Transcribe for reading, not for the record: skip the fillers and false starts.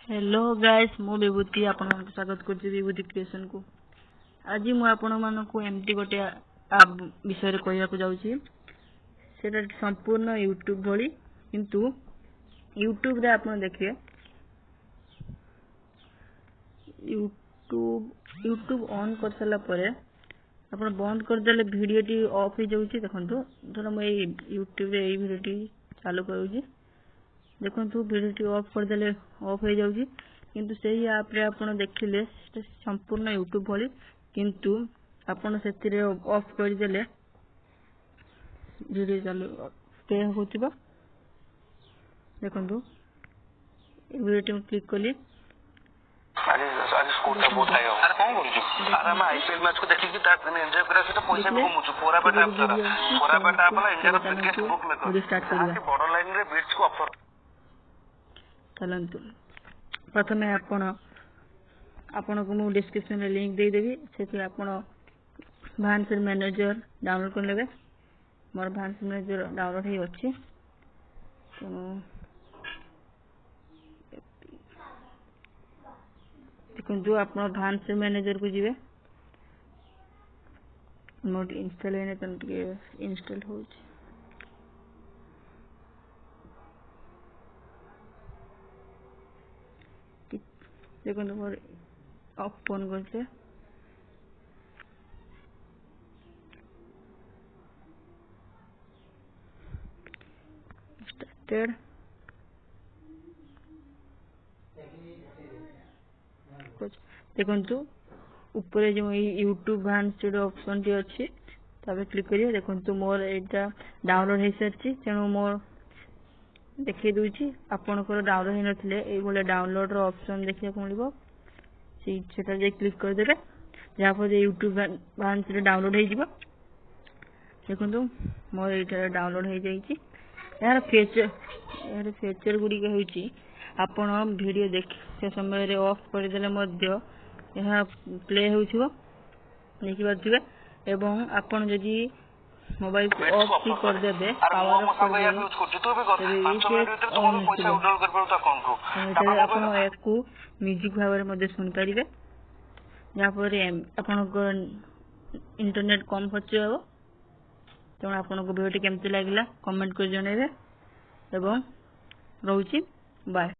Hello guys मु विभूति आपण स्वागत करछि विभूति क्रिएशन को। आज मु आपण मानकु एमटी गोटे आप विषय रे कहया को जाउछि। सेटा संपूर्ण यूट्यूब भली किंतु यूट्यूब रे आपण देखिए यूट्यूब ऑन कर सला परे आपण बंद कर देले वीडियो टी ऑफ हो जाउछि। देखंतु धर म यूट्यूब रे वीडियो टी चालू करूछि, देखंतु वीडियो टी ऑफ कर देले ऑफ हो जाउछि किंतु सेही ऐप रे आपण देखिले संपूर्ण यूट्यूब भली किंतु आपण सेतिरे ऑफ कर देले वीडियो चालू पे होतिबा। देखंतु वीडियो टी क्लिक कली आज स्कोर तो बहुत हाई हो। अरे कौन करूछु? अरे मैं आईपीएल मैच को देखि कि ता एंजॉय करा से तो पैसा भी कमउछु। पूरा बेटा आप सारा पूरा बेटा आपला इंडिया रो बिगेस्ट बुक मेकर स्टार्ट करिया कि बॉर्डर लाइन रे बीट्स को ऑफर चलंतु। प्रथमे आपण को मु डिस्क्रिप्शन रे लिंक दे देबी, सेति आपण भान्सर मैनेजर डाउनलोड कर लेबे। मोर भान्सर मैनेजर डाउनलोड ही अछि तो देखो आप भान्सर मैनेजर को जीवे मोड इंस्टॉल है तंत्र इंस्टॉल हो देखो मोर ओपन करते स्टार्टेड देखंतु ऊपर जो यूट्यूब भान्सर ऑप्शन टी अछि तबे क्लिक करिए। देखंतु मोर एटा डाउनलोड हे सरछि तेनु मोर देखि दुछि आपनकर डाउनलोड हे नथिले ए बोले डाउनलोड रो ऑप्शन देखिया को मिलबो सेटा जे क्लिक कर देबे या पर यूट्यूब भान्सर डाउनलोड हे जिवो। देखंतु मोर एटा डाउनलोड हे जाईछि। यार फीचर गुडी के होछि आपण वीडियो देखि समय रे ऑफ कर देले मध्य यह प्ले होउछिबो देखि पाथिबे एवं आपण जदि मोबाइल को ऑफ की कर देबे पावर ऑफ कर देबे तो भी कर 5 मिनिट भीतर तुम पैसा विड्रॉल कर परता अकाउंट को आपण ऐप को म्यूजिक भाବରେ मध्ये सुन परिबे। या पर आपण को इंटरनेट कम खर्च हो तो आपण को वीडियो केमति लागला कमेंट कर जणैबे एवं रहउची बाय।